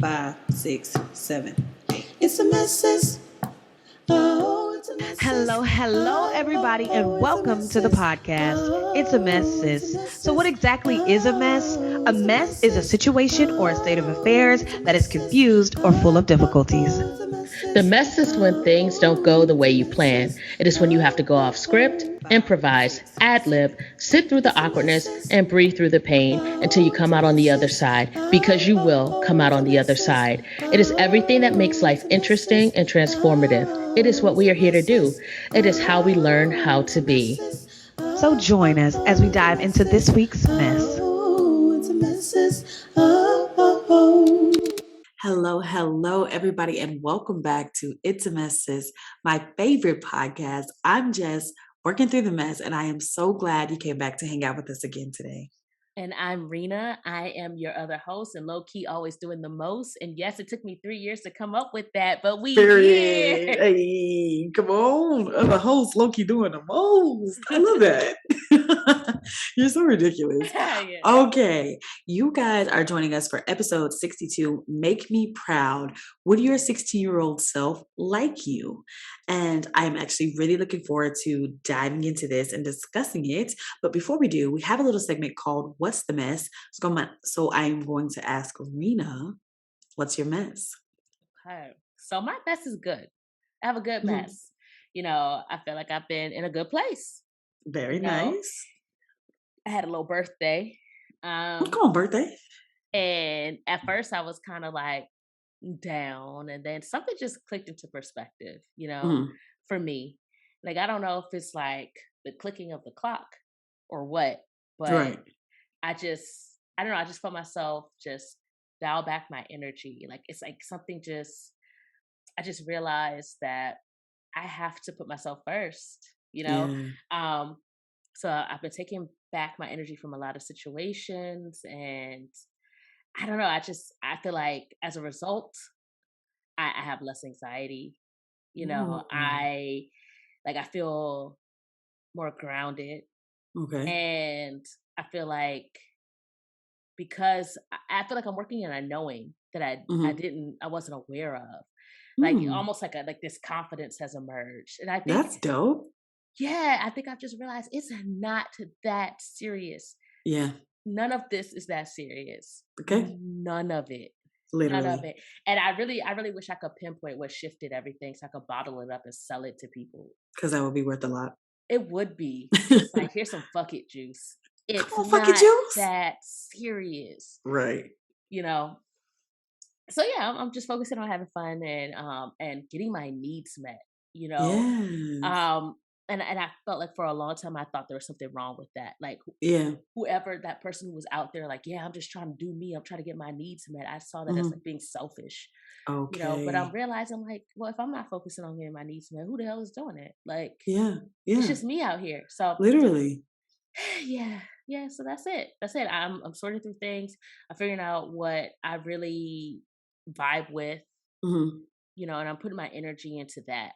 5, 6, 7, 8. It's a mess. Oh, it's a mess. Hello, everybody, and welcome to the podcast. It's a mess, sis. So, what exactly is a mess? A mess is a situation or a state of affairs that is confused or full of difficulties. The mess is when things don't go the way you plan. It is when you have to go off script, improvise, ad lib, sit through the awkwardness, and breathe through the pain until you come out on the other side, because you will come out on the other side. It is everything that makes life interesting and transformative. It is what we are here to do. It is how we learn how to be. So, join us as we dive into this week's mess. Hello, everybody, and welcome back to It's a Mess, Sis, my favorite podcast. I'm Jess, working through the mess, and I am so glad you came back to hang out with us again today. And I'm Rena. I am your other host and low key always doing the most. And yes, it took me 3 years to come up with that, but we Period. here. Hey, come on. Other host low-key doing the most. I love that. You're so ridiculous. Yeah. Okay. You guys are joining us for episode 62, Make Me Proud. Would your 16-year-old self like you? And I'm actually really looking forward to diving into this and discussing it. But before we do, we have a little segment called What's the Mess? So I'm going to ask Rena, what's your mess? Okay. So my mess is good. I have a good mess. I feel like I've been in a good place. Very nice. I had a little birthday. Come on, birthday. And at first I was kind of like down, and then something just clicked into perspective, for me. Like, I don't know if it's like the clicking of the clock or what, but Right. I don't know, I just felt myself just dial back my energy. Like, it's like something I just realized that I have to put myself first, Yeah. So I've been taking back my energy from a lot of situations, and I don't know, I feel like as a result, I have less anxiety. Mm. I feel more grounded, Okay. and I feel like because I feel like I'm working in a knowing that I wasn't aware of. Like, almost like this confidence has emerged. And I think That's dope. yeah, I think I've just realized it's not that serious. Yeah. None of this is that serious. Okay. None of it. Literally. None of it. And I really wish I could pinpoint what shifted everything so I could bottle it up and sell it to people. Because that would be worth a lot. It would be. It's like, here's some fuck it juice. It's Come on, fuck it not juice. that serious. Right. So yeah, I'm just focusing on having fun and getting my needs met, Yes. And I felt like for a long time I thought there was something wrong with that. Like, Yeah. whoever that person who was out there, like, yeah, I'm just trying to do me, I'm trying to get my needs met, I saw that as like being selfish. Okay. But I'm realizing, like, well, if I'm not focusing on getting my needs met, who the hell is doing it? Like, Yeah. it's just me out here. So Literally. yeah, so that's it. I'm sorting through things. I'm figuring out what I really vibe with, and I'm putting my energy into that.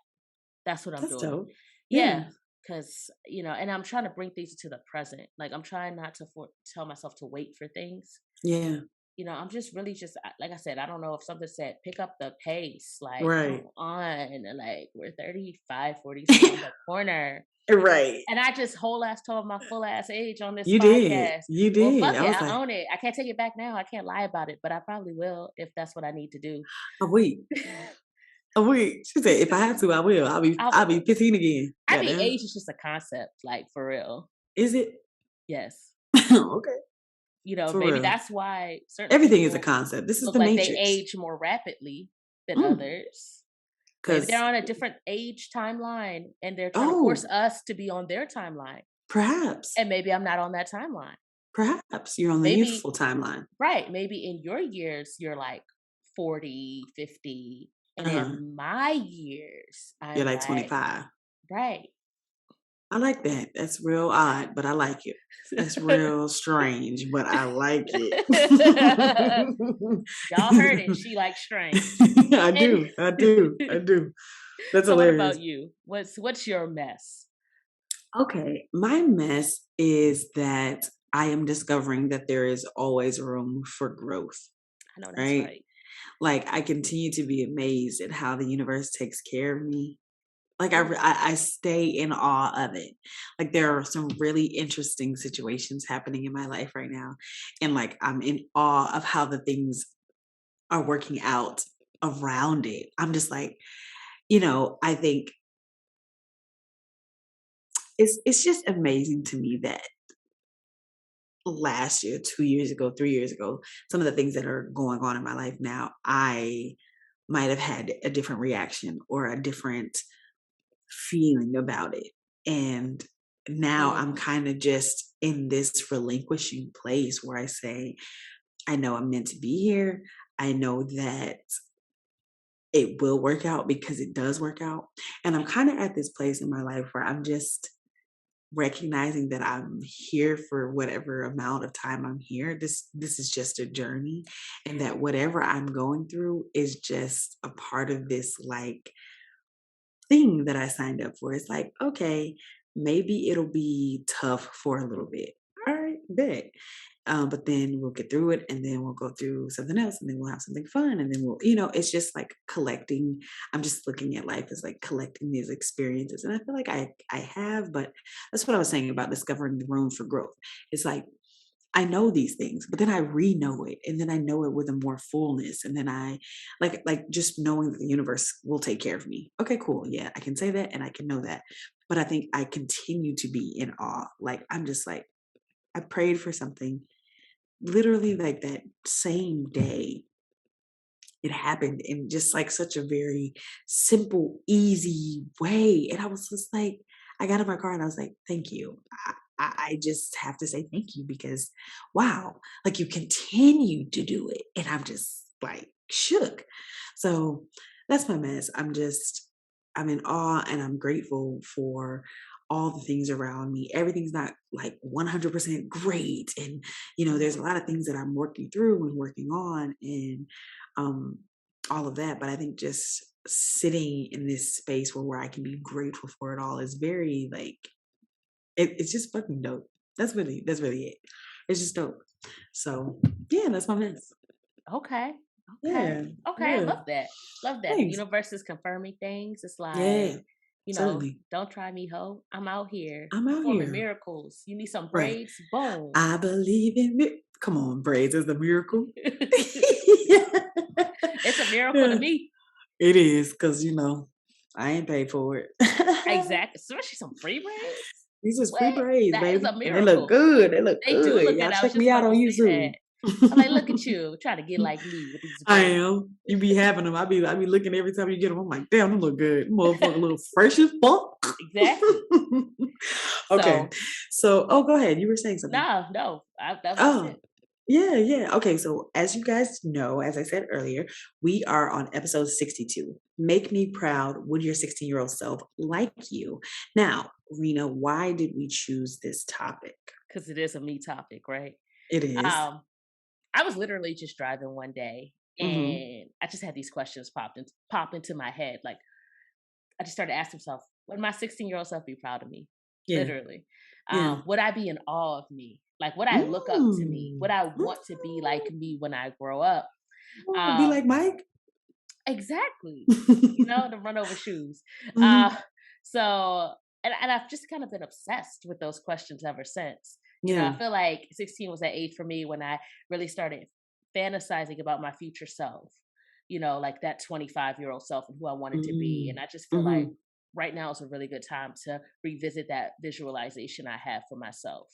That's what I'm That's doing. dope. Yeah, because and I'm trying to bring things to the present. Like, I'm trying not to tell myself to wait for things. Yeah. I'm just really like I said, I don't know if something said pick up the pace, like, Right. come on, like, we're 35, 40 on the corner. Right. And I just whole ass told my full ass age on this You podcast. You Well, did. fuck I it, was I like, own it. I can't take it back now. I can't lie about it, but I probably will if that's what I need to do. oh wait. Oh wait. She said, if I have to, I will. I'll be 15 again. I mean, Goddamn. age is just a concept, like, for real. Is it? Yes. Okay. For maybe real. that's why certain Everything people is a concept. This is look the like Matrix. they age more rapidly than others. Maybe they're on a different age timeline and they're trying to force us to be on their timeline. Perhaps. And maybe I'm not on that timeline. Perhaps you're on the youthful timeline. Right. Maybe in your years, you're like 40, 50. And in my years, you're like 25. Right. I like that. That's real odd, but I like it. That's real strange, but I like it. Y'all heard it. She likes strange. I do. That's so hilarious. What about you? What's your mess? Okay. My mess is that I am discovering that there is always room for growth. I know that's right. Like, I continue to be amazed at how the universe takes care of me. Like, Ooh. I stay in awe of it. Like, there are some really interesting situations happening in my life right now, and, like, I'm in awe of how the things are working out around it. I'm just like, I think it's just amazing to me that last year, 2 years ago, 3 years ago, some of the things that are going on in my life now, I might have had a different reaction or a different feeling about it. And now Mm. I'm kind of just in this relinquishing place where I say, I know I'm meant to be here. I know that it will work out because it does work out. And I'm kind of at this place in my life where I'm just recognizing that I'm here for whatever amount of time I'm here. This is just a journey, and that whatever I'm going through is just a part of this like thing that I signed up for. It's like, okay, maybe it'll be tough for a little bit. All right, bet. But then we'll get through it, and then we'll go through something else, and then we'll have something fun, and then it's just like collecting. I'm just looking at life as like collecting these experiences, and I feel like I have, but that's what I was saying about discovering the room for growth. It's like I know these things, but then I re-know it, and then I know it with a more fullness, and then I like just knowing that the universe will take care of me. Okay, cool. Yeah, I can say that and I can know that. But I think I continue to be in awe. Like I'm just like I prayed for something literally like that same day it happened in just like such a very simple, easy way. And I was just like, I got in my car and I was like, thank you. I just have to say thank you because wow, like you continue to do it. And I'm just like shook. So that's my mess. I'm in awe and I'm grateful for all the things around me. Everything's not like 100% great. And, there's a lot of things that I'm working through and working on. And um, all of that. But I think just sitting in this space where I can be grateful for it all is very like it's just fucking dope. That's really it. It's just dope. So yeah, that's my mess. Okay. Okay. Yeah, Okay. I yeah. love that. Love that. The Thanks. universe is confirming things. It's Yeah, like, certainly. don't try me, ho. I'm out here I'm out performing here. miracles. You need some Right. braids? Boom. I believe in come on, braids is a miracle. It's a miracle to Yeah, me. it is because I ain't paid for it. Exactly. Especially some free braids. These is free What? braids, That is baby, a and they look miracle. good. They look They do good. look Y'all good. I was check just me out about on to say that. YouTube. I'm like, look at you, trying to get like me with these I braids. am. You be having them. I be looking every time you get them. I'm like, damn, them look good. Motherfucker, look fresh as fuck. Exactly. Okay, So so go ahead. You were saying something. no, no, that was just Oh, it. yeah, yeah. Okay, so as you guys know, as I said earlier, we are on episode 62. Make me proud. Would your 16-year-old self like you? Now, Rena, why did we choose this topic? Because it is a me topic, right? It is. Um, I was literally just driving one day Mm-hmm. and I just had these questions pop into my head. Like I just started asking myself, would my 16-year-old self be proud of me? Yeah, Literally. yeah. Would I be in awe of me? Like would I look up to me? Would Mm. I want to be like me when I grow up? Oh, be Um, like Mike. exactly. The run over shoes. Uh Hmm. so and I've just kind of been obsessed with those questions ever since. I Yeah. feel like 16 was that age for me when I really started fantasizing about my future self, like that 25-year-old self and who I wanted to be. And Mm. I just feel like Hmm. right now is a really good time to revisit that visualization I have for myself.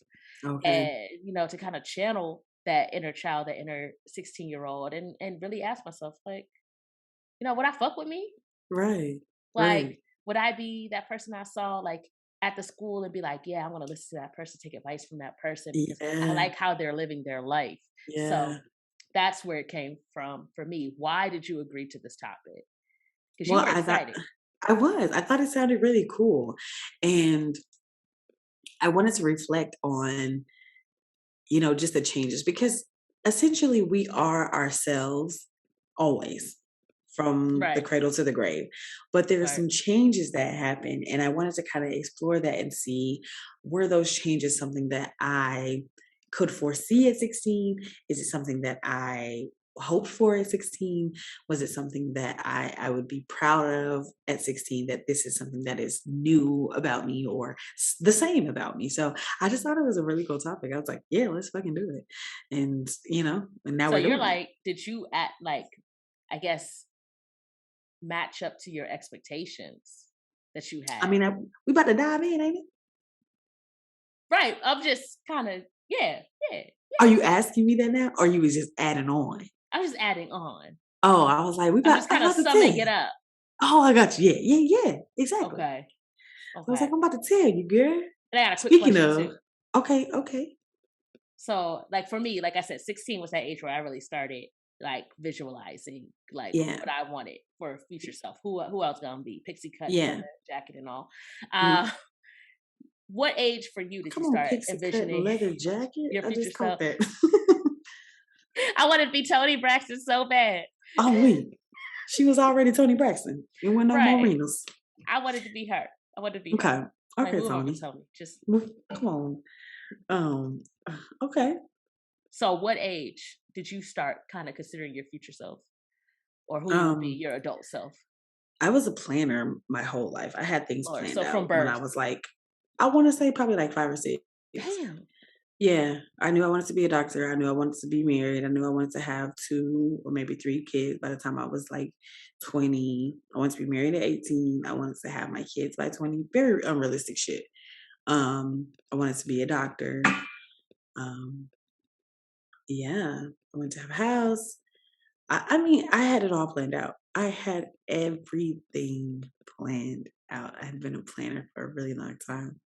Okay. And, to kind of channel that inner child, that inner 16-year-old and really ask myself, like, would I fuck with me? Right. Like, Right. would I be that person I saw like at the school and be like, yeah, I'm gonna listen to that person, take advice from that person because I Yeah. like how they're living their life. So Yeah. that's where it came from for me. Why did you agree to this topic? Because you Well, were excited. I thought it sounded really cool. And I wanted to reflect on, just the changes because essentially we are ourselves always from the Right. cradle to the grave. But there are Right. some changes that happen. And I wanted to kind of explore that and see were those changes something that I could foresee at 16? Is it something that I hoped for at 16? Was it something that I would be proud of at 16, that this is something that is new about me or the same about me? So I just thought it was a really cool topic. I was like, yeah, let's fucking do it. And, and now So we're you're doing it. like, did you at like, I guess, match up to your expectations that you I had? mean, we about to dive in, ain't it? Right. I'm just kind of, yeah, yeah, Are yeah. you asking me that now? Or you was just adding on? I'm just adding on. Oh, I was like, I'm just I'm kind of about to tell summing it you. up. Oh, I got you. Yeah, yeah, yeah. Exactly. Okay. I was like, Okay. I'm about to tell you, girl. And I got a quick Speaking question of, too. okay, okay. So, like for me, like I said, 16 was that age where I really started like visualizing like Yeah, what I wanted for future self. Who else gonna be? Pixie cut yeah. leather jacket and all. Mhm. Uh what age for you did you Come on, start pixie cut and envisioning leather jacket. your I future just caught self? that. I wanted to be Tony Braxton so bad. Oh, wait. She was already Tony Braxton. It wasn't no more Right. Renas. I wanted to be her. I wanted to be her. Okay. Like Okay, move over Tony. Tony. Just Come on. Um, okay. so what age did you start kind of considering your future self or who you would be, Um, your adult self? I was a planner my whole life. I had things Or planned so from out when I birth. was like, I want to say probably like 5 or 6. Damn. Yeah, I knew I wanted to be a doctor. I knew I wanted to be married. I knew I wanted to have 2 or maybe 3 kids by the time I was like 20. I wanted to be married at 18. I wanted to have my kids by 20. Very unrealistic shit. I wanted to be a doctor. Um, yeah, I wanted to have a house. I mean, I had it all planned out. I had everything planned out. I had been a planner for a really long time.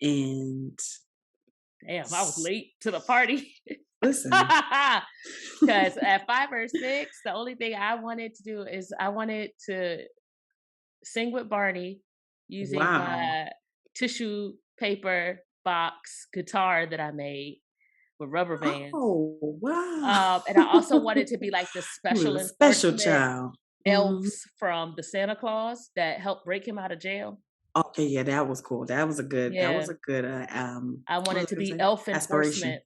And Damn, I was s- late to the party. listen, Because at 5 or 6, the only thing I wanted to do is I wanted to sing with Barney using wow. my tissue paper box guitar that I made with rubber bands. Oh, wow. And I also wanted to be like the You was special a special enforcement child. Mhm. elves from the Santa Claus that helped break him out of jail. Okay, yeah, that was cool. That was Yeah, a good, I what wanted was to I gonna be say? elf Aspiration. enforcement.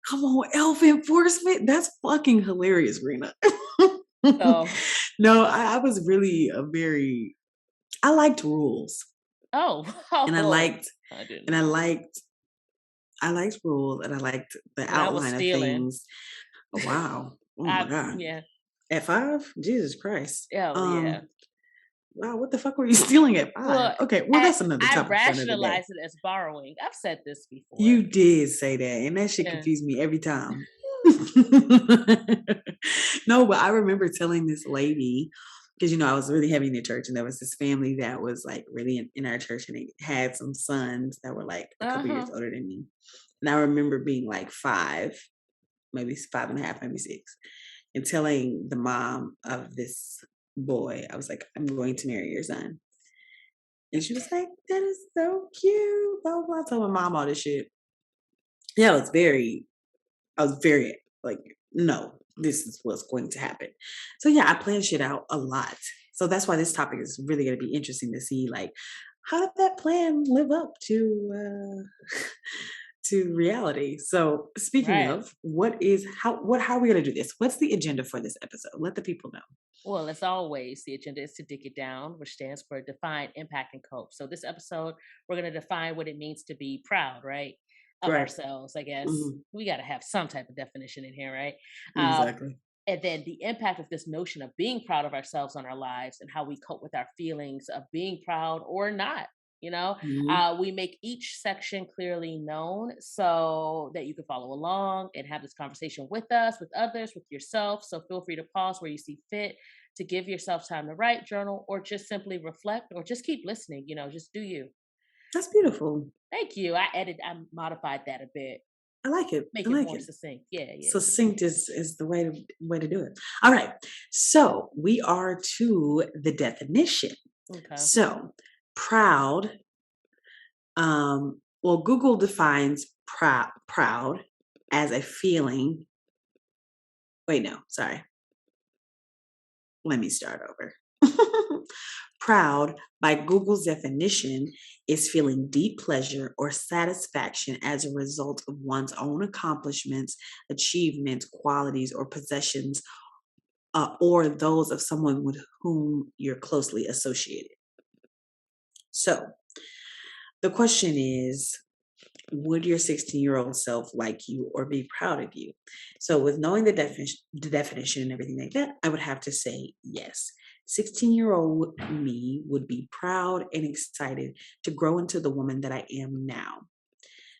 Come on, elf enforcement. That's fucking hilarious, Rena. So, No, I was really a very I liked rules. oh, And I oh, liked I didn't and I know. liked I liked rules and I liked the And I was outline of stealing. things. Oh, wow. Oh my I God. yeah. At 5? Jesus Christ. Oh yeah. Wow, what the fuck were you stealing at 5? Well, Okay, well, that's another I topic for another day. rationalize it as borrowing. I've said this before. You did say that, and that shit Yeah. confused me every time. No, but I remember telling this lady, because I was really heavy in the church, and there was this family that was like really in our church, and they had some sons that were like a couple years Uh-huh. older than me. And I remember being like 5, maybe 5.5, maybe 6, and telling the mom of this boy, I was like, I'm going to marry your son. And she was like, that is so cute. Blah, blah, blah. I told my mom all this shit. Yeah, I was very like, no, this is what's going to happen. So yeah, I plan shit out a lot. So that's why this topic is really going to be interesting to see, like, how did that plan live up to to reality? So speaking Right. of, how are we going to do this? What's the agenda for this episode? Let the people know. Well, as always, the agenda is to dig it down, which stands for define, impact, and cope. So this episode, we're going to define what it means to be proud, right? Of Right. ourselves, I guess. Hmm. We got to have some type of definition in here, right? Um, Exactly. and then the impact of this notion of being proud of ourselves on our lives and how we cope with our feelings of being proud or not. You know, Hmm. we make each section clearly known so that you can follow along and have this conversation with us, with others, with yourself. So feel free to pause where you see fit to give yourself time to write, journal, or just simply reflect, or just keep listening. Just do you. That's beautiful. Thank you. I modified that a bit, I like it. I make it like more it. succinct. Yeah, yeah. Succinct is the way to do it. All right. So we are to the definition. Okay. So proud. Well, Google defines proud as a feeling. Wait, no, sorry. Let me start over. Proud, by Google's definition, is feeling deep pleasure or satisfaction as a result of one's own accomplishments, achievements, qualities, or possessions, or those of someone with whom you're closely associated. So the question is, would your 16-year-old self like you or be proud of you? So, with knowing the definition and everything like that, I would have to say yes. 16-year-old me would be proud and excited to grow into the woman that I am now.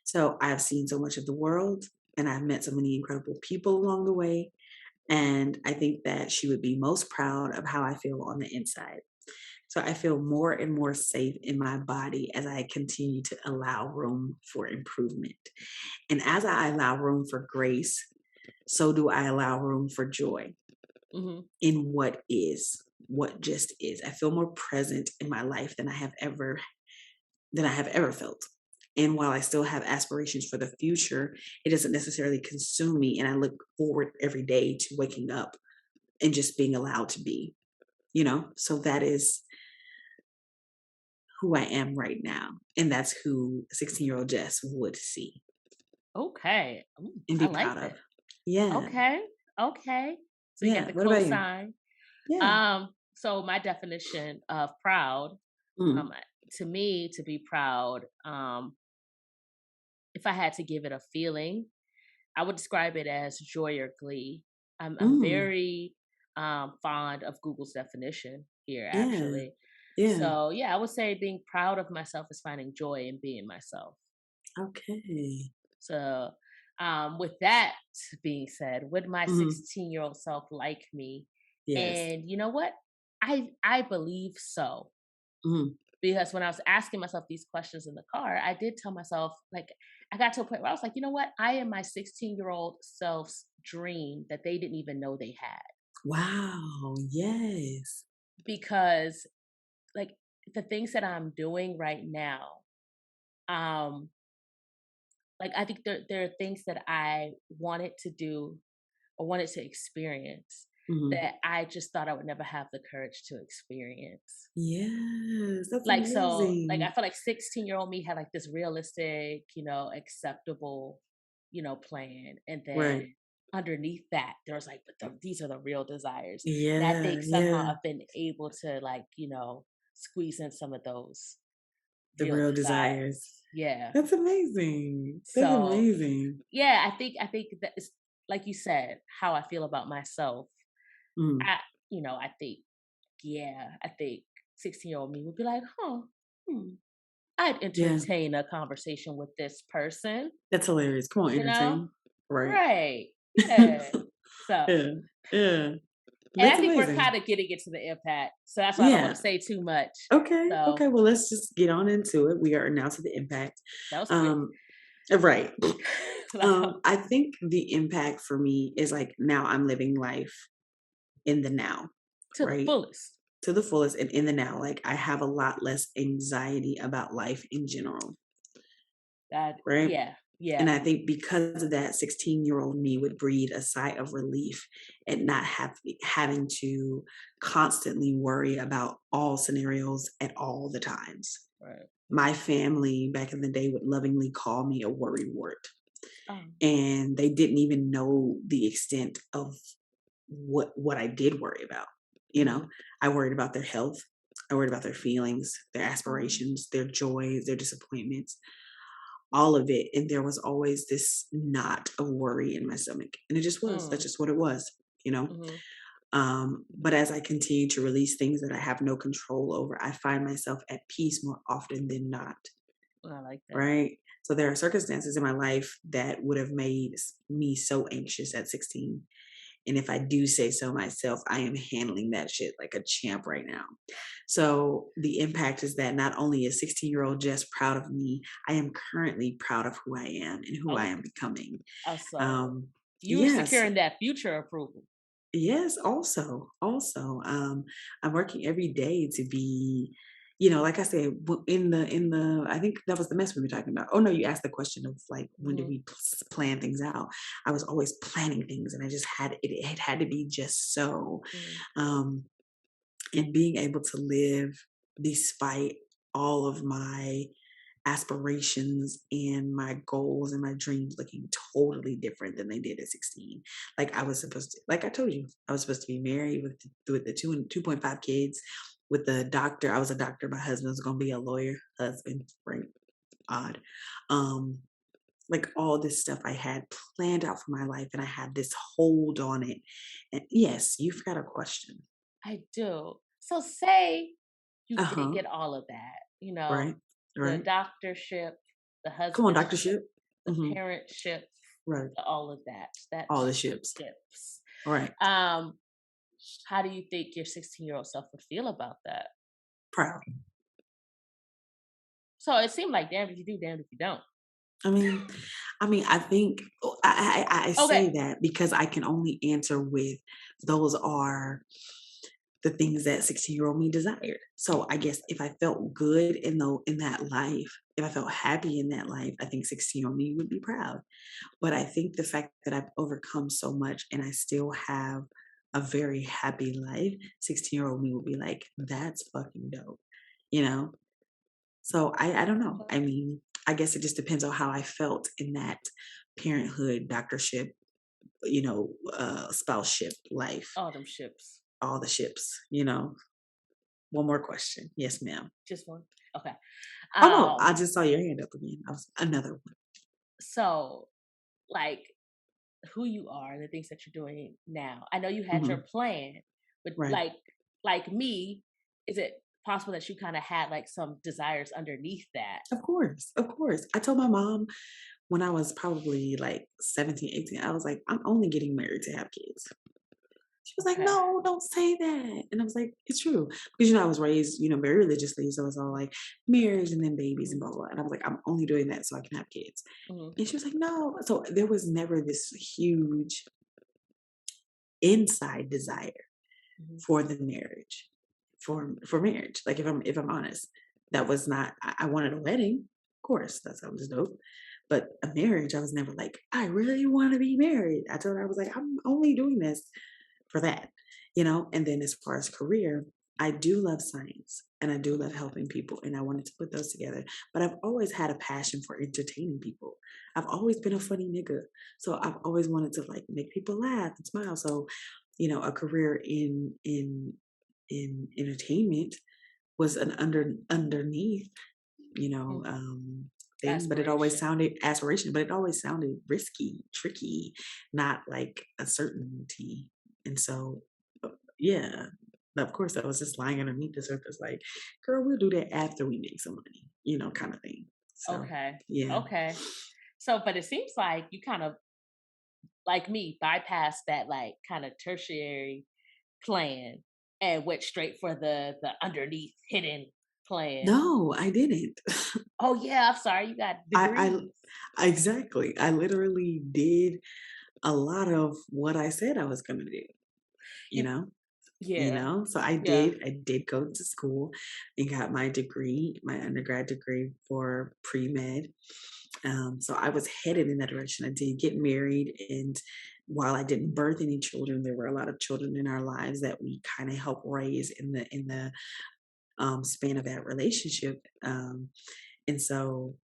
So, I've seen so much of the world and I've met so many incredible people along the way. And I think that she would be most proud of how I feel on the inside. So I feel more and more safe in my body as I continue to allow room for improvement. And as I allow room for grace, so do I allow room for joy Hmm. in what just is. I feel more present in my life than I have ever felt. And while I still have aspirations for the future, it doesn't necessarily consume me. And I look forward every day to waking up and just being allowed to be, So that is who I am right now. And that's who 16-year-old Jess would see Okay. and I be like proud of. that. Yeah. Okay. Okay. So you got Yeah. the What about you? cosign. Yeah. So my definition of proud, Mm. um, to me, to be proud, if I had to give it a feeling, I would describe it as joy or glee. I'm Mm. very fond of Google's definition here, Yeah. actually. Yeah. So yeah, I would say being proud of myself is finding joy in being myself. Okay. So, with that being said, would my Mhm. 16-year-old self like me? Yes. And you know what? I believe so. Mhm. Because when I was asking myself these questions in the car, I did tell myself, like, I got to a point where I was like, you know what? I am my 16-year-old self's dream that they didn't even know they had. Wow. Yes. Because, like, the things that I'm doing right now, um, like, I think there are things that I wanted to do or wanted to experience Mhm. that I just thought I would never have the courage to experience. Yes. That's Like, so, like, I amazing. feel like 16-year-old me had like this realistic, acceptable, plan. And Right. then underneath that, there was like, but these are the real desires. And I Yeah. think somehow Yeah. I've been able to, like, squeeze in some of those The real real desires. desires. Yeah. That's amazing. That's So amazing. yeah, I think that is, like you said, how I feel about myself. Mm. I, I think, yeah, I think 16-year-old me would be like, huh, hmm, I'd Yeah. entertain a conversation with this person, That's hilarious. Come on, you know? entertain. Right. Right. Yeah. So, Yeah. Yeah. and I That's think we're amazing. kind of getting into the impact. So that's why I don't want Yeah. to say too much. Okay. So Okay. Well, let's just get on into it. We are now to the impact. that was quick. Um, right. Like, I think the impact for me is like now I'm living life in the now, to the right? fullest. To the fullest and in the now. Like I have a lot less anxiety about life in general, That, right? yeah, And yeah. I think because of that, 16-year-old me would breathe a sigh of relief and not having to constantly worry about all scenarios at all the times. Right. My family back in the day would lovingly call me a worrywart, Um, and they didn't even know the extent of what I did worry about. You know, mhm, I worried about their health, I worried about their feelings, their um, aspirations, their joys, their disappointments, all of it. And there was always this knot of worry in my stomach. And it just was. That's mm, just what it was, you know? mhm, But as I continue to release things that I have no control over, I find myself at peace more often than not. I like that. Right. So there are circumstances in my life that would have made me so anxious at 16. And if I do say so myself, I am handling that shit like a champ right now. So the impact is that not only is 16-year-old Jess proud of me, I am currently proud of who I am and who I Oh, am becoming. so Um, you were yes, securing that future approval. yes, also, I'm working every day to be, like I said, I think that was the mess we were talking about. Oh no, you asked the question of like, when do Hmm. we plan things out? I was always planning things and I just it had to be just so. Mm, Um, and being able to live despite all of my aspirations and my goals and my dreams looking totally different than they did at 16. Like I was supposed to, like I told you, I was supposed to be married with the 2.5 kids, with the doctor. I was a doctor. My husband was going to be a lawyer. Husband, right? Odd. Um, like all this stuff I had planned out for my life, and I had this hold on it. And yes, you've got a question. I do. So say you Uh did huh. get all of that, Right. the Right. doctorship, the Come on, husbandship, doctorship. the Hmm. parentship, Right. all of that. All That's the ships. ships. Right. Um, how do you think your 16-year-old self would feel about that? Proud. So it seemed like damned if you do, damned if you don't. I mean, I think I Okay. say that because I can only answer with those are the things that 16-year-old me desired. So I guess if I felt good in that life, if I felt happy in that life, I think 16-year-old me would be proud. But I think the fact that I've overcome so much and I still have a very happy life, 16-year-old me would be like, that's fucking dope, you know? So I don't know. I mean, I guess it just depends on how I felt in that parenthood, doctorship, spouseship life, All them ships. all the ships. One more question. Yes, ma'am. Just one. Okay. Oh no, I Um, just saw your hand up again. I was another one. so like who you are and the things that you're doing now. I know you had your Hmm. plan, but Right. like me, is it possible that you kind of had like some desires underneath that? Of course. Of course. I told my mom when I was probably like 17, 18, I was like, I'm only getting married to have kids. She was like, Okay. "No, don't say that." And I was like, "It's true." Because, I was raised, very religiously. So it's all like marriage and then babies and Hmm. blah, blah. And I was like, I'm only doing that so I can have kids. Hmm. And she was like, "No." So there was never this huge inside desire Hmm. for the marriage, for marriage. Like if I'm honest, that was not, I wanted a wedding. Of course, that sounds dope. But a marriage, I was never like, I really want to be married. I told her, I was like, I'm only doing this for that. And then as far as career, I do love science and I do love helping people and I wanted to put those together. But I've always had a passion for entertaining people. I've always been a funny nigga. So I've always wanted to like make people laugh and smile. So, a career in entertainment was an underneath, you know, Hmm. um thing, but it always Aspiration. sounded aspiration, but it always sounded risky, tricky, not like a certainty. And so, yeah, of course, I was just lying underneath the surface, like, girl, we'll do that after we make some money, kind of thing. So, Okay. yeah. Okay. So, but it seems like you kind of like me bypassed that like kind of tertiary plan and went straight for the underneath hidden plan. No, I didn't. Oh yeah, I'm sorry, you got I, degrees. exactly. I literally did a lot of what I said I was going to do, you You know? yeah, So I yeah. did go to school and got my degree, my undergrad degree for pre-med. So I was headed in that direction. I did get married, and while I didn't birth any children, there were a lot of children in our lives that we kind of helped raise in the span of that relationship. And so,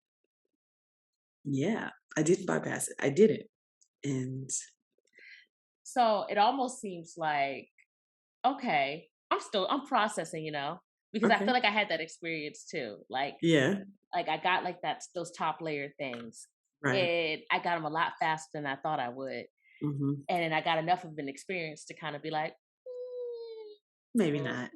yeah, I didn't bypass it. I did it, and So it almost seems like okay, I'm processing, because I feel okay, like I had that experience too. yeah, Like I got like that those top layer things, right, and I got them a lot faster than I thought I would, hmm, and then I got enough of an experience to kind of be like, maybe not,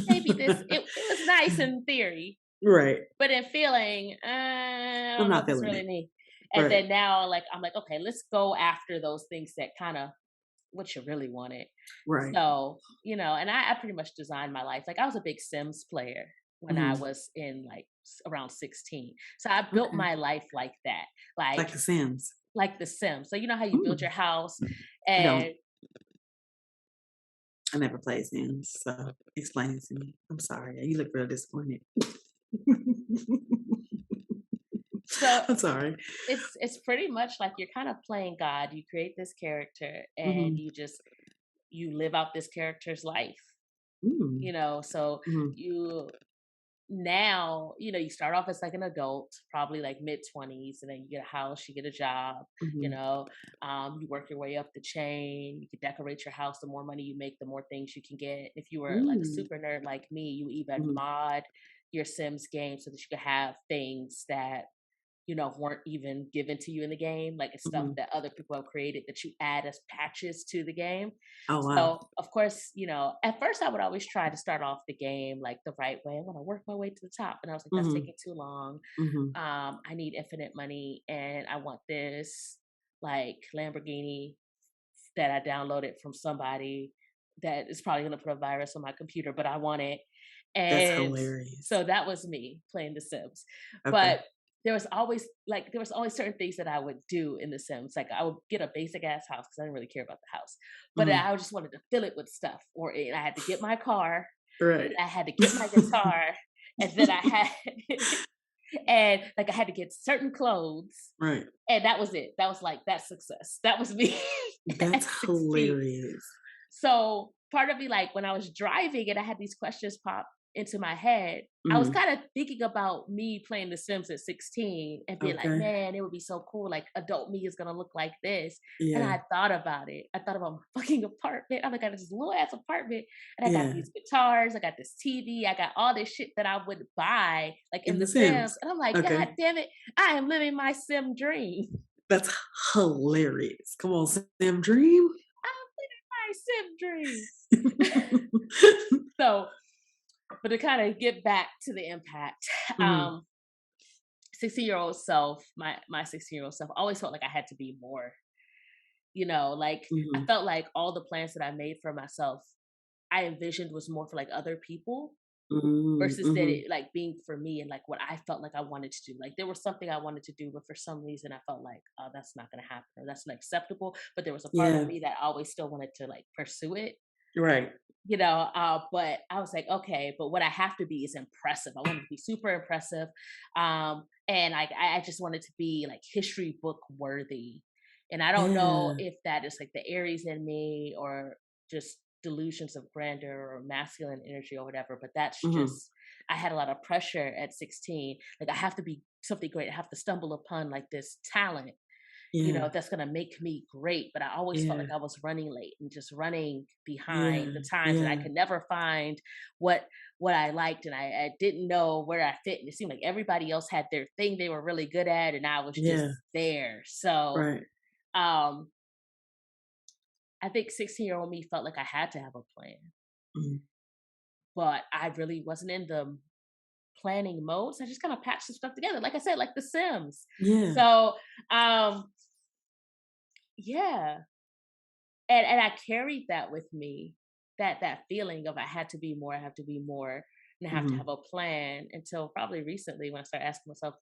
maybe it was nice in theory, right. but in feeling, I I'm don't know not if it's feeling really it. me. And Right, then now, like I'm like, okay, let's go after those things that kind of what you really wanted. right. So, and I pretty much designed my life. Like I was a big Sims player when I Mhm. was in like around 16. So I built Okay. my life like that, Like The Sims. like the Sims. So you know how you build Mm. your house I don't. and I never played Sims, so explain it to me. I'm sorry. You look real disappointed. so I'm sorry. it's pretty much like you're kind of playing God. You create this character and Mhm. you live out this character's life. Mm. So Mhm. you now, you start off as like an adult, probably like mid 20s, and then you get a house, you get a job, you Mhm. know, you work your way up the chain, you can decorate your house. The more money you make, the more things you can get. If you were like a Mm. super nerd like me, you even Mhm. mod your Sims game so that you could have things that weren't even given to you in the game, like it's stuff Mhm. that other people have created that you add as patches to the game. Oh, wow. So, of course, at first I would always try to start off the game like the right way. I want to work my way to the top. And I was like, that's Mhm. taking too long. Mhm. I need infinite money and I want this like Lamborghini that I downloaded from somebody that is probably going to put a virus on my computer, but I want it. That's And hilarious. so that was me playing The Sims. Okay. But there was always certain things that I would do in The Sims. Like I would get a basic ass house because I didn't really care about the house, but Mhm. I just wanted to fill it with stuff. I had to get my car, Right. I had to get my guitar, and then I had and like I had to get certain clothes, Right. and that was it. That was like that success. That was me That's at 16. hilarious. So part of me, like when I was driving and I had these questions pop into my head, I was Mhm. kind of thinking about me playing The Sims at 16 and being like, Okay. man, it would be so cool. Like adult me is gonna look like this. And Yeah. I thought about it. I thought about my fucking apartment. I got this little ass apartment and I got Yeah. these guitars, I got this TV, I got all this shit that I would buy like in In The The Sims. Sims. And I'm like, God Okay. damn it, I am living my sim dream. That's hilarious. Come on, Sim Dream. I'm living my sim dream. So but to kind of get back to the impact, Mhm. 16-year-old self, my 16-year-old self always felt like I had to be more, like I Mhm. felt like all the plans that I made for myself, I envisioned was more for like other people Mm. versus that Mhm. it like being for me and like what I felt like I wanted to do. Like there was something I wanted to do, but for some reason I felt like, oh, that's not gonna happen or that's not acceptable. But there was a part of Yeah. me that always still wanted to like pursue it. Right. But I was like, okay, but what I have to be is impressive. I wanted to be super impressive. And I just wanted to be like history book worthy. And I don't know Yeah. if that is like the Aries in me or just delusions of grandeur or masculine energy or whatever, but that's Mhm. just, I had a lot of pressure at 16. Like I have to be something great. I have to stumble upon like this talent, Yeah. that's going to make me great. But I always felt Yeah. like I was running late and just running behind Yeah. the times, and I Yeah. could never find what I liked, and I didn't know where I fit. And it seemed like everybody else had their thing they were really good at, and I was just Yeah. there. So Right. um, I think 16-year-old me felt like I had to have a plan, Mhm. but I really wasn't in the planning mode. So I just kind of patched some stuff together, like I said, like The Sims. Yeah. So um, yeah, and I carried that with me, that feeling of I had to be more, I have to be more, and I have to Mhm. have a plan until probably recently when I started asking myself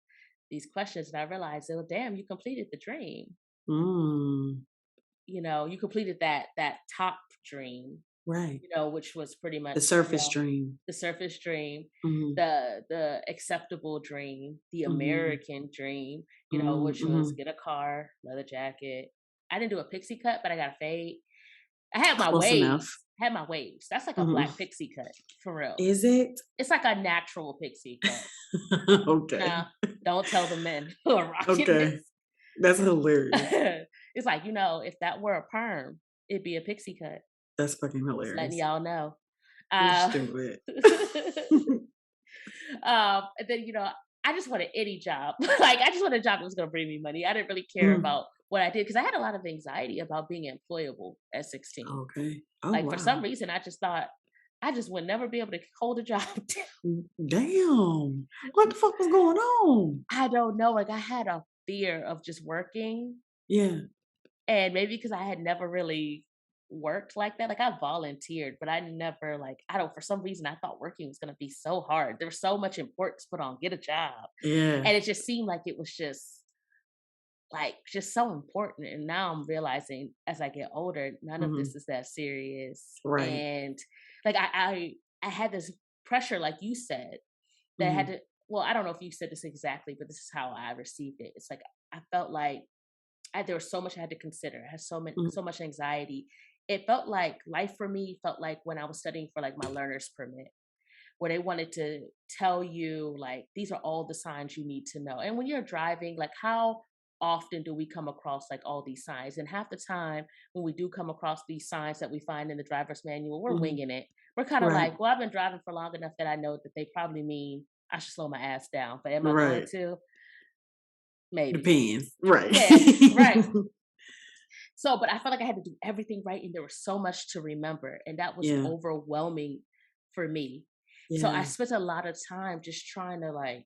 these questions and I realized, oh damn, you completed the dream. Mm. You completed that top dream, Right. which was pretty The much, surface dream. the surface dream, Mhm. the acceptable dream, the Mhm. American dream, Mm. which was Mhm. get a car, leather jacket. I didn't do a pixie cut, but I got a fade. I had my Close enough. waves. Had my waves. That's like a Mhm. black pixie cut for real. Is it? It's like a natural pixie cut. Okay. Nah, don't tell the men who are rocking Okay. this. That's hilarious. It's like, if that were a perm, it'd be a pixie cut. That's fucking Just letting hilarious. y'all know. You're Uh, stupid. and then, I just wanted any job. Like, I just wanted a job that was going to bring me money. I didn't really care Mm. about what I did because I had a lot of anxiety about being employable at 16. Okay. Oh, Like, for some wow. reason, I just thought I just would never be able to hold a job. Damn. What the fuck was going on? I don't know. Like, I had a fear of just working. Yeah. And maybe because I had never really worked like that. Like, I volunteered, but I never, like, I don't, for some reason, I thought working was going to be so hard. There was so much importance put on get a job. Yeah. And it just seemed like it was just like just so important. And now I'm realizing as I get older, none of Mhm. this is that serious. Right. And like I had this pressure, like you said, that I had Mhm. to, well, I don't know if you said this exactly, but this is how I received it. It's like I felt like there was so much I had to consider. I had so Mhm. much anxiety, it felt like life for me felt like when I was studying for like my learner's permit, where they wanted to tell you like these are all the signs you need to know. And when you're driving, like how often do we come across like all these signs? And half the time when we do come across these signs that we find in the driver's manual, we're Mhm. winging it. We're kind of Right. like, well, I've been driving for long enough that I know that they probably mean I should slow my ass down. But am I going Right. to? Maybe. Depends. Right. Yeah, right. So, but I felt like I had to do everything right, and there was so much to remember, and that was Yeah. overwhelming for me. So I Yeah. spent a lot of time just trying to like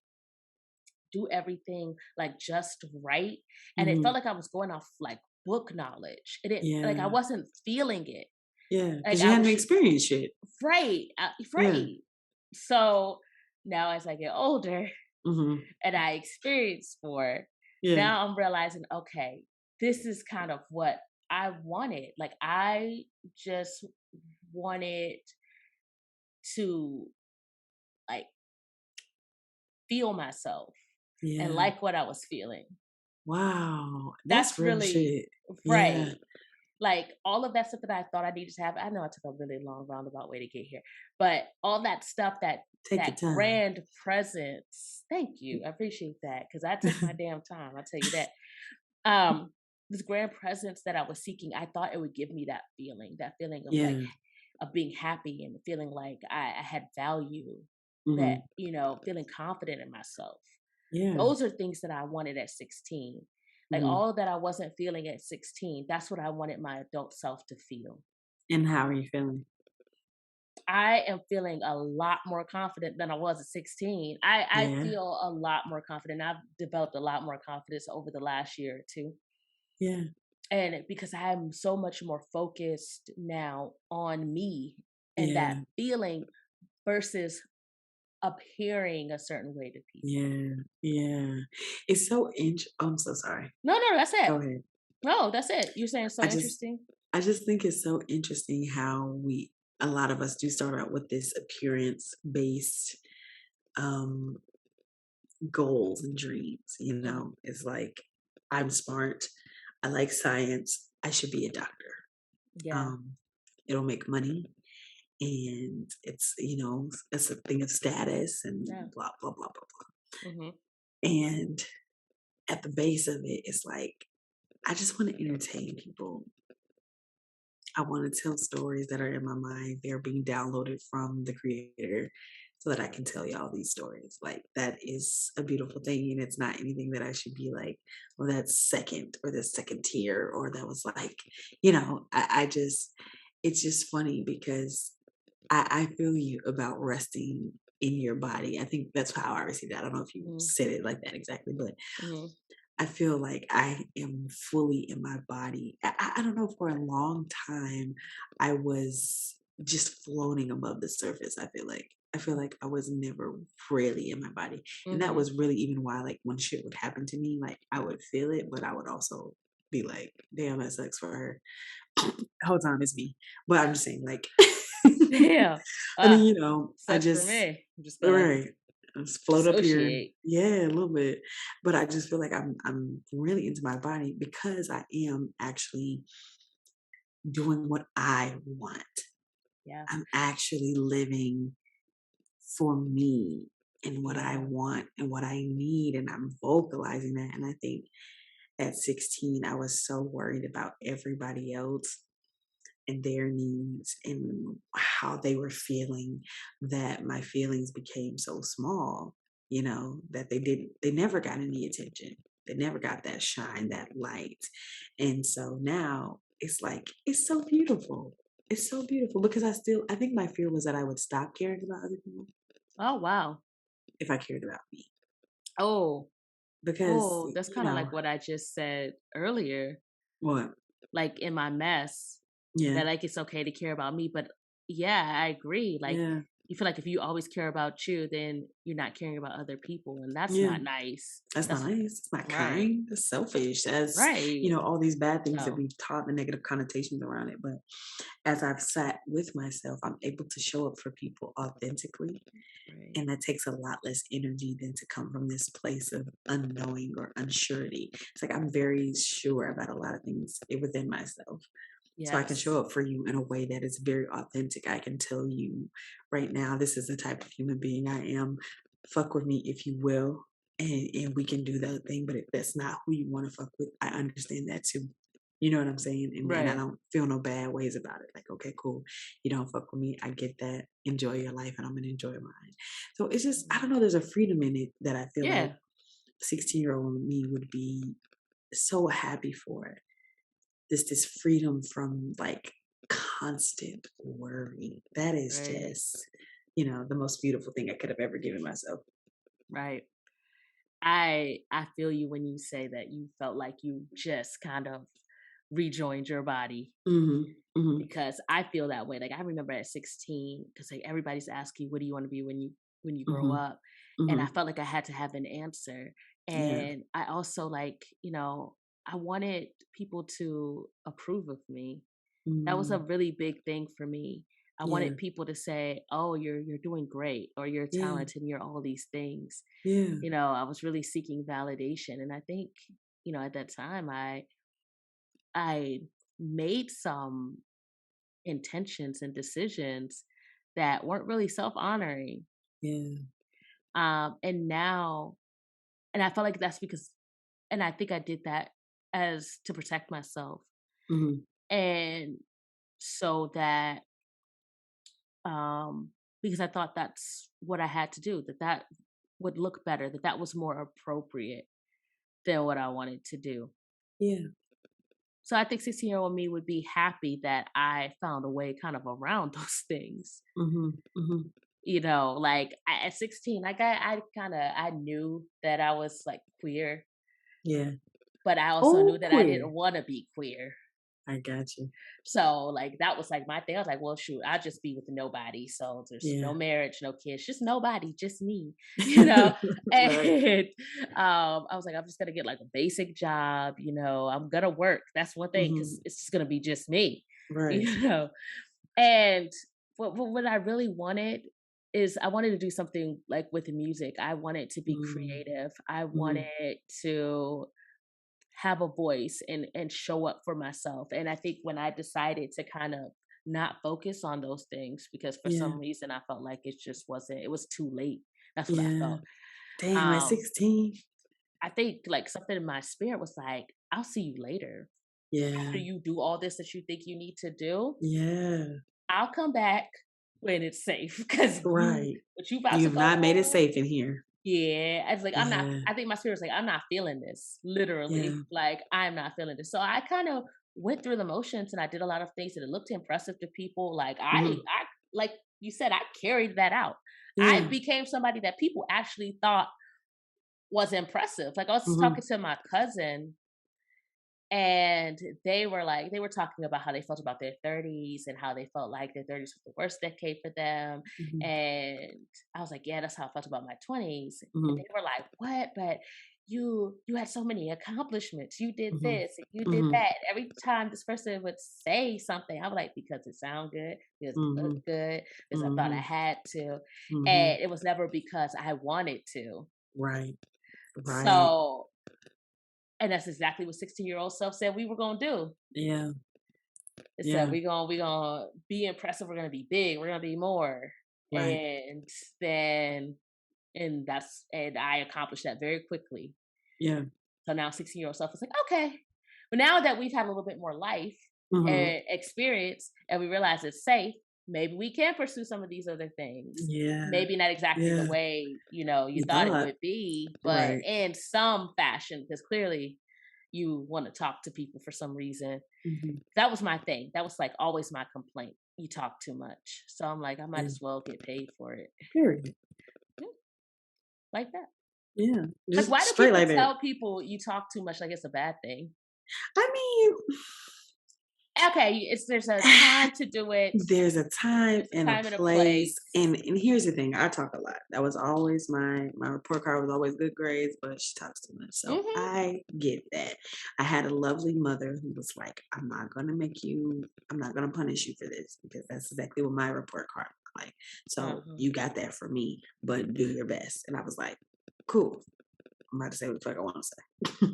do everything like just right, and it felt Mhm. like I was going off like book knowledge. It didn't like I Yeah. wasn't feeling it. Yeah. Like Because you I hadn't was experienced shit. right, Yeah. right. So now as I get older, Mhm. and I experienced more, Yeah. now I'm realizing, okay, this is kind of what I wanted. Like I just wanted to like feel myself and Yeah. like what I was feeling. Wow. That's That's real really shit. Yeah. right. Like all of that stuff that I thought I needed to have. I know I took a really long roundabout way to get here, but all that stuff Take that your time. grand presence. Thank you. I appreciate that because I took my damn time. I'll tell you that. Um, this grand presence that I was seeking, I thought it would give me that feeling of like Yeah. of being happy and feeling like I had value, that Mhm. feeling confident in myself. Yeah. Those are things that I wanted at 16. Like Mhm. all that I wasn't feeling at 16, that's what I wanted my adult self to feel. And how are you feeling? I am feeling a lot more confident than I was at 16. I Yeah. feel a lot more confident. I've developed a lot more confidence over the last year or two. Yeah. Because I'm so much more focused now on me and that Yeah. feeling versus appearing a certain way to people. Yeah. Yeah. It's so I'm so sorry. No, that's it. Go ahead. No, that's it. You're saying so I just interesting. I just think it's so interesting how a lot of us do start out with this appearance based um goals and dreams, Hmm. It's like I'm smart, I like science, I should be a doctor. Yeah, Um it'll make money and it's a thing of status and yeah. blah blah blah blah blah. Hmm. And at the base of it, it's like I just want to entertain people. I want to tell stories that are in my mind. They're being downloaded from the creator so that I can tell y'all these stories. Like that is a beautiful thing. And it's not anything that I should be like, well, that's second or that's second tier or that was like, I just, it's just funny because I feel you about resting in your body. I think that's how I received it. I don't know if you Hmm. said it like that exactly, but Hmm. I feel like I am fully in my body. I don't know, for a long time, I was just floating above the surface. I feel like I was never really in my body. And that Hmm. was really even why, like, when shit would happen to me, like, I would feel it, but I would also be like, damn, that sucks for her. Hold on, it's me. But I'm just saying, like, Yeah. I mean, Ah, I sucks for just, me. I'm just gonna right. Just float up here. dissociate. Yeah, a little bit. But I just feel like I'm really into my body because I am actually doing what I want. Yeah. I'm actually living for me and what I Yeah. want and what I need. And I'm vocalizing that. And I think at 16, I was so worried about everybody else and their needs and how they were feeling that my feelings became so small, that they never got any attention. They never got that shine, that light. And so now it's like, it's so beautiful. It's so beautiful because I think my fear was that I would stop caring about other people Oh wow. if I cared about me. Oh, Because, oh, that's kind of like what I just said earlier. what? Like in my mess, Yeah. that like it's okay to care about me. But yeah, I agree. Like Yeah. you feel like if you always care about you, then you're not caring about other people, and that's Yeah. not nice. That's not That's nice. It's not right. kind. It's selfish. That's, Right. all these bad things that No. we've taught the negative connotations around it. But as I've sat with myself, I'm able to show up for people authentically. Right. And that takes a lot less energy than to come from this place of unknowing or unsurety. It's like I'm very sure about a lot of things within myself. So I can Yes. show up for you in a way that is very authentic. I can tell you right now, this is the type of human being I am. Fuck with me if you will, and we can do that thing. But if that's not who you want to fuck with, I understand that too. You know what I'm saying? And I Right. don't feel no bad ways about it. Like, okay, cool. You don't fuck with me. I get that. Enjoy your life, and I'm gonna enjoy mine. So it's just, I don't know. There's a freedom in it that I feel like Yeah. 16-year-old me would be so happy for it. This freedom from like constant worry. That is Right. just, the most beautiful thing I could have ever given myself. Right. I feel you when you say that you felt like you just kind of rejoined your body, Mhm. Mhm. because I feel that way. Like I remember at 16, because like everybody's asking, what do you want to be when you grow Mhm. up? And I Mhm. felt like I had to have an answer. Yeah. And I also like, I wanted people to approve of me. That was a Mm. really big thing for me. I Yeah. wanted people to say, "Oh, you're doing great," or "You're Yeah. talented, and you're all these things." Yeah. I was really seeking validation, and I think, at that time I made some intentions and decisions that weren't really self-honoring. Yeah. And now, and I felt like that's because, and I think I did that as to protect myself, Mhm. and so that, because I thought that's what I had to do, that would look better, that was more appropriate than what I wanted to do. Yeah. So I think 16-year-old me would be happy that I found a way kind of around those things. Mhm. Mhm. Like at 16, like I kind of I knew that I was like queer, Yeah. but I also knew Oh, that I queer. didn't want to be queer. I got you. So like that was like my thing. I was like, well, shoot, I'll just be with nobody. So there's no Yeah. marriage, no kids, just nobody, just me, you know. Right. And I was like, I'm just gonna get like a basic job. I'm gonna work. That's one thing, because Mhm. it's just gonna be just me, Right. you know. And what I really wanted is I wanted to do something like with the music. I wanted to be Mm. creative. I Mhm. wanted to have a voice and show up for myself. And I think when I decided to kind of not focus on those things, because for Yeah. some reason I felt like it was too late. That's what I Yeah. felt. Damn, at Um, 16? I think like something in my spirit was like, I'll see you later. After Yeah. you do all this that you think you need to do, Yeah. I'll come back when it's safe. Because Right. what you about to You've go not made it through. safe in here. Yeah, I was like, I'm not. Yeah. I think my spirit's like, I'm not feeling this. Yeah. Literally, like I'm not feeling this. So I kind of went through the motions, and I did a lot of things that it looked impressive to people. Like Mhm. like you said, I carried that out. I Yeah. became somebody that people actually thought was impressive. Like I was talking Mhm. to my cousin, and they were talking about how they felt about their 30s, and how they felt like their 30s was the worst decade for them. Mhm. And I was like, yeah, that's how I felt about my 20s. And they Mhm. were like, what? But you had so many accomplishments. You did Mhm. this and you did Mhm. that. Every time this person would say something, I was like, because it sounded good, because it looked Mhm. good, because I thought I Mhm. had to. Mhm. And it was never because I wanted to. Right. Right. So, and that's exactly what 16-year-old self said we were gonna do. Yeah. It said Yeah. we gonna be impressive. We're gonna be big. We're gonna be more. Right. And then and I accomplished that very quickly. Yeah. So now 16-year-old self is like, okay. But now that we've had a little bit more life Mhm. and experience, and we realize it's safe, maybe we can pursue some of these other things. Yeah. Maybe not exactly the Yeah. way you You thought it thought. would be, but Right. in some fashion, because clearly you want to talk to people for some reason. Mhm. That was my thing. That was like always my complaint. You talk too much. So I'm like, I might Yeah. as well get paid for it. Period. Yeah, like that. Yeah. Like, Just why do straight people like that. tell people you talk too much like it's a bad thing? I mean, Okay, there's a time to do it. there's a time There's a and a time and a place, place. and here's the thing, I talk a lot. That was always my report card was always good grades, but she talks too much, so Hmm. I get that. I had a lovely mother who was like, I'm not gonna punish you for this because that's exactly what my report card looked like. So Uh-huh. you got that for me, but do your best. And I was like, cool. I'm about to say what the fuck I want to say.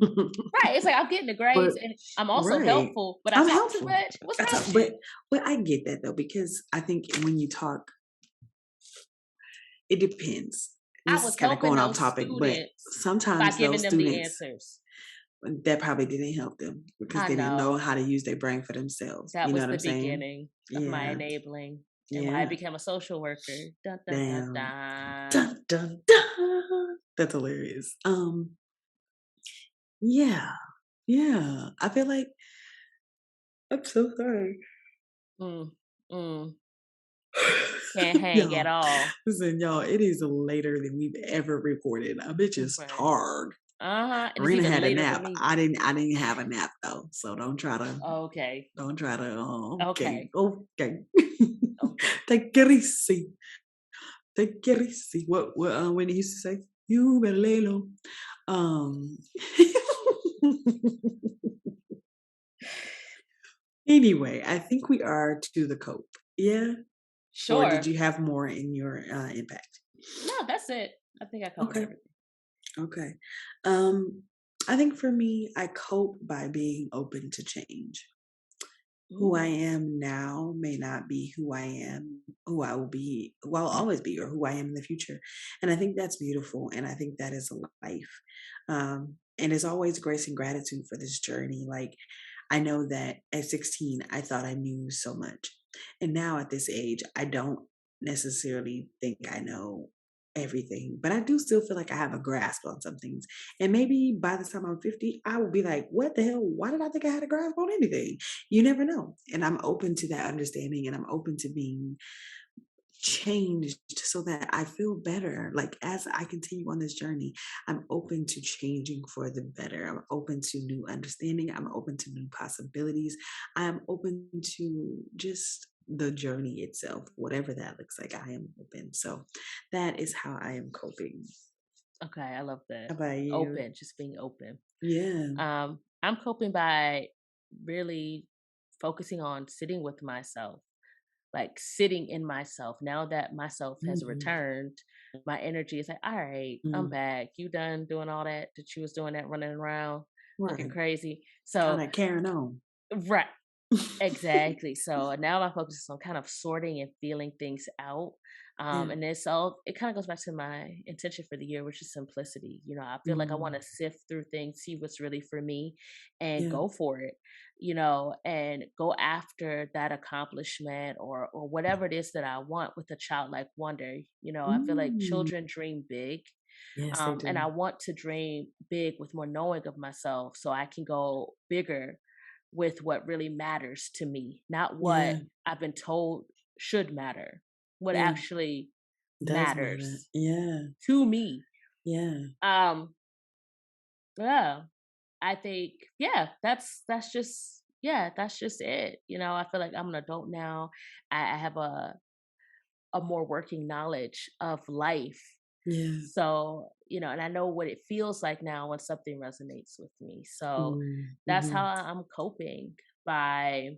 Right. It's like I'm getting the But grades and I'm also right. helpful, but I I'm talk too helpful. much. What's That's wrong how, with you? but I get that though, because I think when you talk, it depends. I This is was kind of helping going off those topic, but students by sometimes giving those them the students answers. that probably didn't help them because I they didn't know know. how to use their brain for themselves. That You know was what the I'm saying? beginning of my Yeah. enabling and why I Yeah. became a social worker. Dun dun dun Damn. dun. Dun dun dun. That's hilarious. Yeah. Yeah. I feel like I'm so sorry. Mm, mm. Can't hang at Y'all, all. listen, y'all, it is later than we've ever recorded. A bitch is Right. tired. Uh-huh. And it's Marina even had a later for nap. me. I didn't have a nap though. So Okay. don't try to okay. Okay. Okay. Okay. Take it easy. Take it easy. What when he used to say, you better lay low. Um anyway, I think we are to the cope. Yeah. Or did Sure. you have more in your impact? No, that's it. I think I covered Okay. everything. Okay. Um, I think for me, I cope by being open to change. Who I Mm, am now may not be who I am, who I will be, who I'll always be, or who I am in the future. And I think that's beautiful. And I think that is life. And it's always grace and gratitude for this journey. Like, I know that at 16, I thought I knew so much. And now at this age, I don't necessarily think I know everything, but I do still feel like I have a grasp on some things. And maybe by the time I'm 50, I will be like, what the hell? Why did I think I had a grasp on anything? You never know. And I'm open to that understanding, and I'm open to being changed so that I feel better. Like as I continue on this journey, I'm open to changing for the better. I'm open to new understanding. I'm open to new possibilities. I'm open to just the journey itself, whatever that looks like. I am open. So that is how I am coping. okay, I love that. How about you? Open, just being open. Yeah. I'm coping by really focusing on sitting with myself, like sitting in myself. Now that myself has Mhm. returned, my energy is like, all right, I'm Mm. back. You done doing all that you was doing that running around looking Right. crazy. All So, that carrying on. right. Exactly. So now my focus is on kind of sorting and feeling things out. Yeah. And it's all, it kind of goes back to my intention for the year, which is simplicity. You know, I feel like I want Mm. to sift through things, see what's really for me, and Yeah. go for it, and go after that accomplishment or whatever it is that I want with a childlike wonder. I feel like Mm. children dream big. Yes, they And I do. want to dream big with more knowing of myself so I can go bigger with what really matters to me, not what Yeah. I've been told should matter, what Yeah. actually Does matter. matters Yeah. to me. Yeah. Um, yeah, I think, yeah, that's just it. I feel like I'm an adult now. I have a more working knowledge of life. Yeah. So, and I know what it feels like now when something resonates with me. So Mm. that's how Mhm. I'm coping by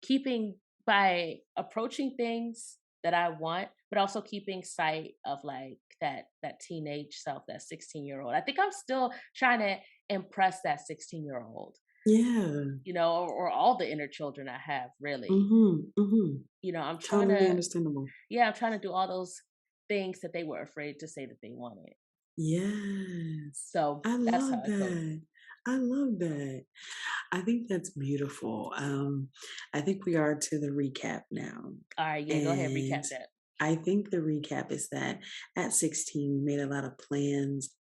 keeping by approaching things that I want, but also keeping sight of like that teenage self, that 16-year-old. I think I'm still trying to impress that 16-year-old, Yeah. or all the inner children I have, really. Mhm. Mhm. I'm trying Totally to, understandable. yeah, I'm trying to do all those things that they were afraid to say that they wanted. Yes. So I that's how love I cope. that. I love that. I think that's beautiful. I think we are to the recap now. All right, yeah, go ahead, And recap that. I think the recap is that at 16, we made a lot of plans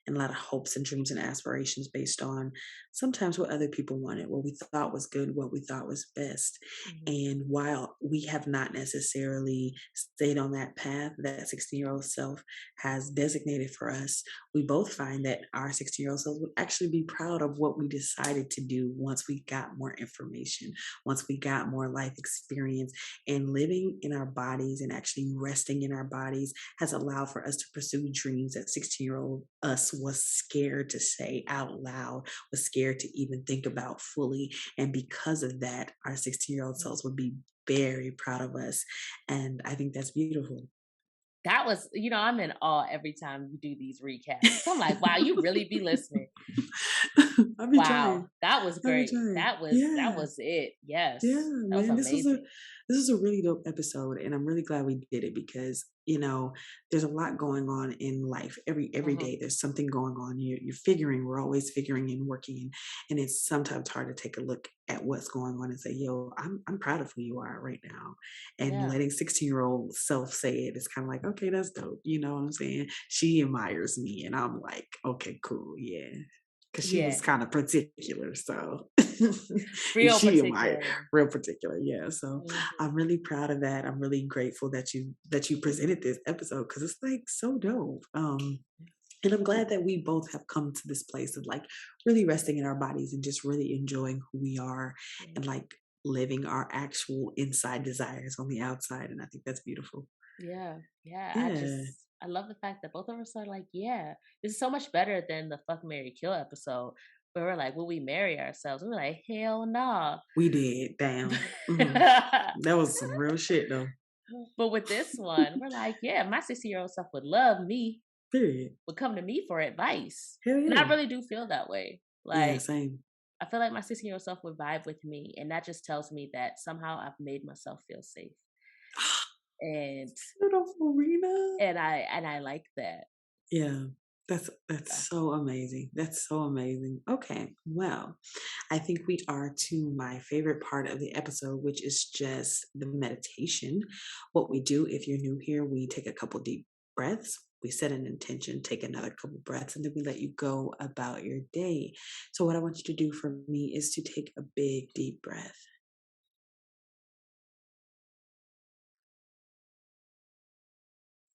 and a lot of hopes and dreams and aspirations based on sometimes what other people wanted, what we thought was good, what we thought was best. Mhm. And while we have not necessarily stayed on that path that 16-year-old self has designated for us, we both find that our 16-year-old selves would actually be proud of what we decided to do once we got more information, once we got more life experience, and living in our bodies and actually resting in our bodies has allowed for us to pursue dreams that 16-year-old us was scared to say out loud, was scared to even think about fully. And because of that, our 16-year-old selves would be very proud of us. And I think that's beautiful. That was, I'm in awe every time you do these recaps. I'm like, wow, you really be listening. I be Wow, trying. that was I be great. trying. That Yeah. was it. Yeah, Yes. That was man, amazing. this is a really dope episode, and I'm really glad we did it because there's a lot going on in life. Every Mhm. day, there's something going on. You're figuring. We're always figuring and working, and it's sometimes hard to take a look at what's going on and say, "Yo, I'm proud of who you are right now." And Yeah. letting 16-year-old self say it is kind of like, okay, that's dope. You know what I'm saying? She admires me, and I'm like, okay, cool, yeah. Because she was Yeah. kind of particular, so Real she admired particular. real particular, yeah. So Mhm. I'm really proud of that. I'm really grateful that you presented this episode because it's like so dope. And I'm glad that we both have come to this place of like really resting in our bodies and just really enjoying who we are Yeah. and like living our actual inside desires on the outside. And I think that's beautiful. Yeah. Yeah. Yeah, I love the fact that both of us are like, yeah, this is so much better than the fuck Mary Kill episode where we're like, will we marry ourselves? We're like, hell nah. we did. Damn. That was some real shit though. But with this one, we're like, yeah, my 60-year-old self would love me, Period. would come to me for advice. Hell And I yeah. really do feel that way. Yeah, Like, same. I feel like my 16-year-old self would vibe with me. And that just tells me that somehow I've made myself feel safe. And Beautiful, Rena. and I like that. Yeah, that's so amazing. That's so amazing. Okay, well, I think we are to my favorite part of the episode, which is just the meditation. What we do, if you're new here, we take a couple deep breaths. We set an intention, take another couple breaths, and then we let you go about your day. So, what I want you to do for me is to take a big, deep breath.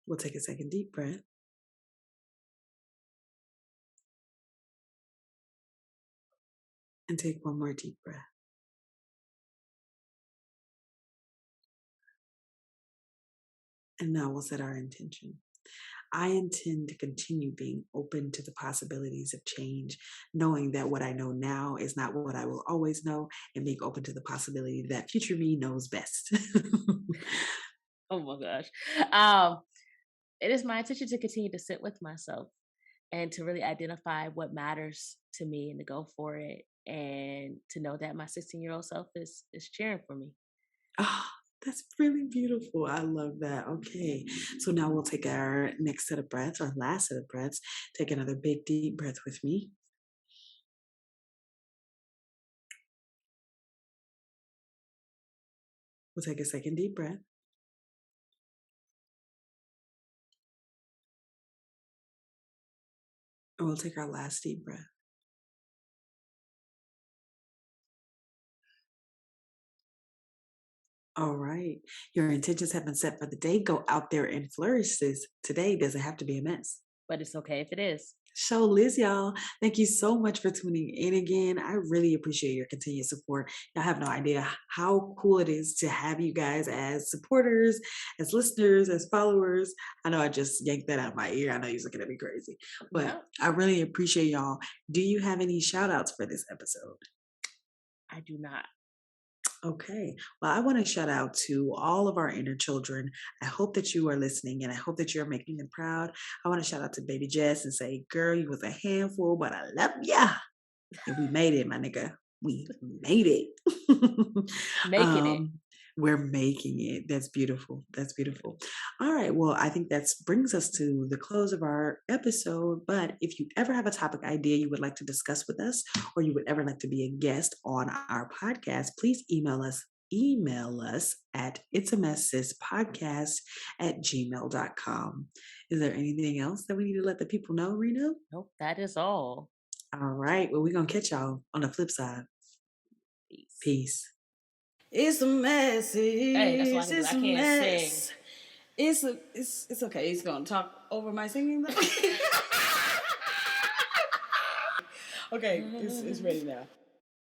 We'll take a second deep breath and take one more deep breath. And now we'll set our intention. I intend to continue being open to the possibilities of change, knowing that what I know now is not what I will always know, and being open to the possibility that future me knows best. Oh my gosh. Um, it is my intention to continue to sit with myself and to really identify what matters to me and to go for it and to know that my 16-year-old self is cheering for me. Oh, that's really beautiful. I love that. Okay. So now we'll take our next set of breaths, our last set of breaths. Take another big, deep breath with me. We'll take a second deep breath. And we'll take our last deep breath. All right. Your intentions have been set for the day. Go out there and flourish this. Today doesn't have to be a mess. But it's okay if it is. Show Liz, y'all. Thank you so much for tuning in again. I really appreciate your continued support. Y'all have no idea how cool it is to have you guys as supporters, as listeners, as followers. I know I just yanked that out of my ear. I know you're looking at me crazy, but No, I really appreciate y'all. Do you have any shout outs for this episode? I do not. Okay. Well, I want to shout out to all of our inner children. I hope that you are listening and I hope that you're making them proud. I want to shout out to baby Jess and say, girl, you was a handful, but I love ya. And we made it, my nigga. We made it. Making it. um, we're making it. That's beautiful. That's beautiful. All right. Well, I think that brings us to the close of our episode. But if you ever have a topic idea you would like to discuss with us, or you would ever like to be a guest on our podcast, please email us. Email us at it's a mess sis podcast at gmail.com. Is there anything else that we need to let the people know, Reno? Nope, that is all. All right. Well, we're going to catch y'all on the flip side. Peace. Peace. It's a mess. Hey, that's all I can do. It's I a can't sing. mess. It's okay. He's gonna talk over my singing though. Okay, it's ready now.